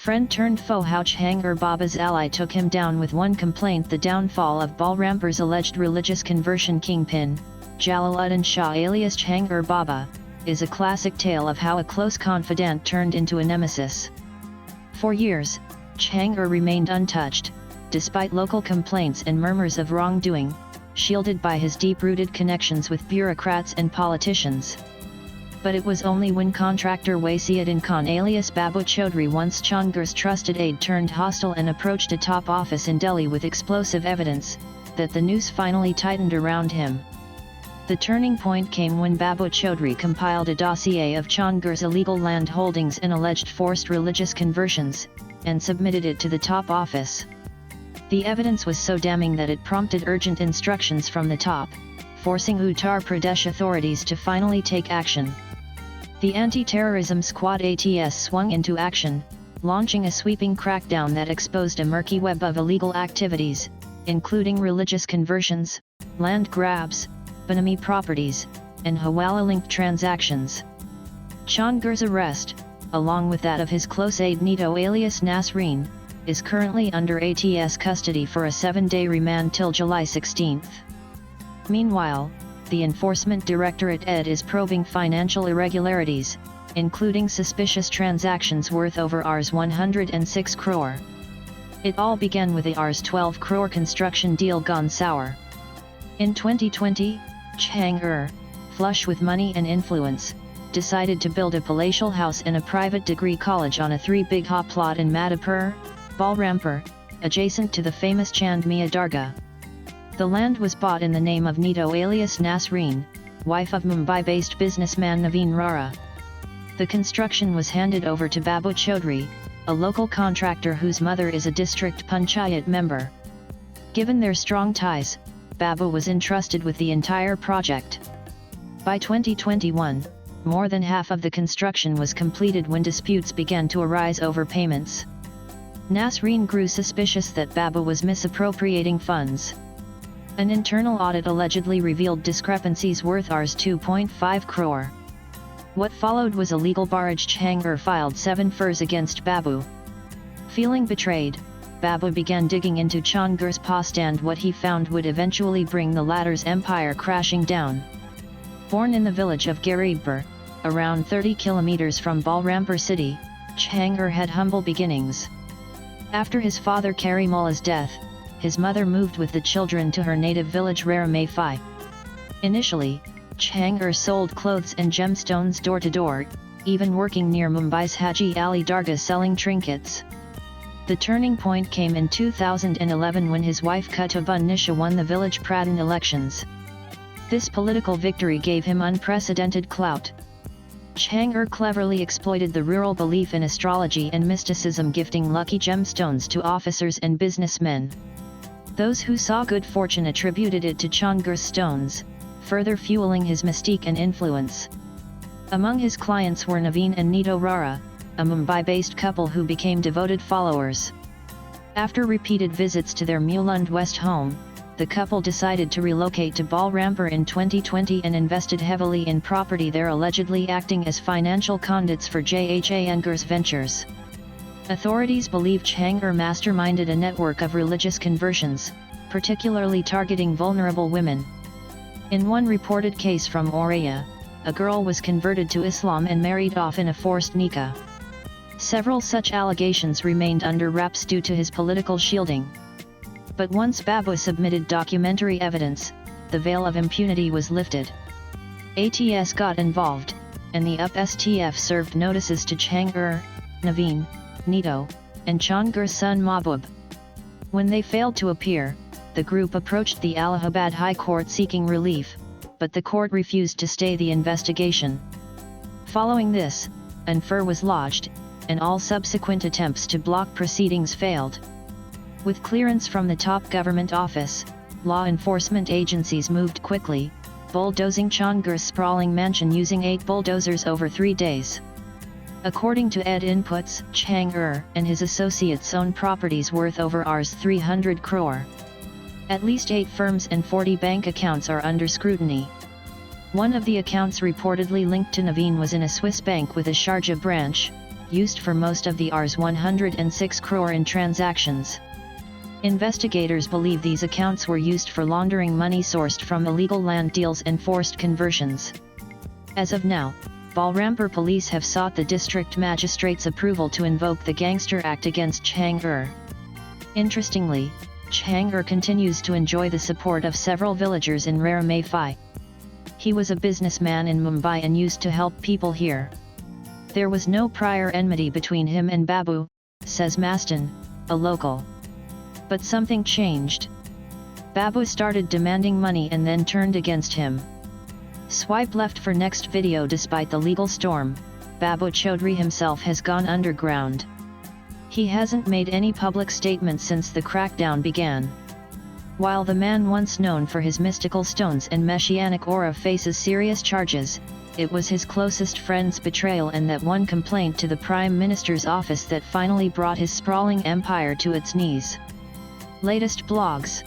Friend turned foe. How Chhangur Baba's ally took him down with one complaint. The downfall of Balrampur's alleged religious conversion kingpin, Jalaluddin Shah alias Chhangur Baba, is a classic tale of how a close confidant turned into a nemesis. For years, Chhangur remained untouched, despite local complaints and murmurs of wrongdoing, shielded by his deep-rooted connections with bureaucrats and politicians. But it was only when contractor Wasiuddin Khan alias Babu Chaudhry, once Chhangur's trusted aide, turned hostile and approached a top office in Delhi with explosive evidence, that the noose finally tightened around him. The turning point came when Babu Chaudhry compiled a dossier of Chhangur's illegal land holdings and alleged forced religious conversions, and submitted it to the top office. The evidence was so damning that it prompted urgent instructions from the top, forcing Uttar Pradesh authorities to finally take action. The Anti-Terrorism Squad ATS swung into action, launching a sweeping crackdown that exposed a murky web of illegal activities, including religious conversions, land grabs, Benami properties, and Hawala-linked transactions. Chhangur's arrest, along with that of his close aide Nito alias Nasreen, is currently under ATS custody for a 7-day remand till July 16. Meanwhile, the Enforcement Directorate ED is probing financial irregularities, including suspicious transactions worth over Rs 106 crore. It all began with a Rs 12 crore construction deal gone sour. In 2020, Chhangur, flush with money and influence, decided to build a palatial house and a private degree college on a 3-bigha plot in Madhepur, Balrampur, adjacent to the famous Chandmiya Dargah. The land was bought in the name of Nito alias Nasreen, wife of Mumbai-based businessman Naveen Rara. The construction was handed over to Babu Chaudhry, a local contractor whose mother is a district panchayat member. Given their strong ties, Babu was entrusted with the entire project. By 2021, more than half of the construction was completed when disputes began to arise over payments. Nasreen grew suspicious that Babu was misappropriating funds. An internal audit allegedly revealed discrepancies worth Rs 2.5 crore. What followed was a legal barrage. Chhangur filed 7 FIRs against Babu. Feeling betrayed, Babu began digging into Chhangur's past, and what he found would eventually bring the latter's empire crashing down. Born in the village of Garibpur, around 30 kilometers from Balrampur city, Chhangur had humble beginnings. After his father Karimullah's death, his mother moved with the children to her native village Raramaiphai. Initially, Chhangur sold clothes and gemstones door to door, even working near Mumbai's Haji Ali Dargah selling trinkets. The turning point came in 2011 when his wife Qutubun-Nisha won the village Pradhan elections. This political victory gave him unprecedented clout. Chhangur cleverly exploited the rural belief in astrology and mysticism, gifting lucky gemstones to officers and businessmen. Those who saw good fortune attributed it to Chhangur's stones, further fueling his mystique and influence. Among his clients were Naveen and Nito Rara, a Mumbai-based couple who became devoted followers. After repeated visits to their Mulund West home, the couple decided to relocate to Balrampur in 2020 and invested heavily in property there, allegedly acting as financial conduits for Chhangur's ventures. Authorities believe Chhangur masterminded a network of religious conversions, particularly targeting vulnerable women. In one reported case from Auraiya, a girl was converted to Islam and married off in a forced nikah. Several such allegations remained under wraps due to his political shielding. But once Babu submitted documentary evidence, the veil of impunity was lifted. ATS got involved, and the UP-STF served notices to Chhangur, Naveen, Nito, and Chhangur's son Mahbub. When they failed to appear, the group approached the Allahabad High Court seeking relief, but the court refused to stay the investigation. Following this, an FIR was lodged, and all subsequent attempts to block proceedings failed. With clearance from the top government office, law enforcement agencies moved quickly, bulldozing Chhangur's sprawling mansion using 8 bulldozers over 3 days. According to ED inputs, Chhangur and his associates own properties worth over Rs 300 crore. At least 8 firms and 40 bank accounts are under scrutiny. One of the accounts reportedly linked to Naveen was in a Swiss bank with a Sharjah branch, used for most of the Rs 106 crore in transactions. Investigators believe these accounts were used for laundering money sourced from illegal land deals and forced conversions. As of now, Balrampur police have sought the district magistrate's approval to invoke the Gangster Act against Chhangur. Interestingly, Chhangur continues to enjoy the support of several villagers in Raramai. He was a businessman in Mumbai and used to help people here. There was no prior enmity between him and Babu, says Maston, a local. But something changed. Babu started demanding money and then turned against him. Swipe left for next video. Despite the legal storm, Babu Chaudhry himself has gone underground. He hasn't made any public statements since the crackdown began. While the man once known for his mystical stones and messianic aura faces serious charges, it was his closest friend's betrayal and that one complaint to the Prime Minister's office that finally brought his sprawling empire to its knees. Latest blogs.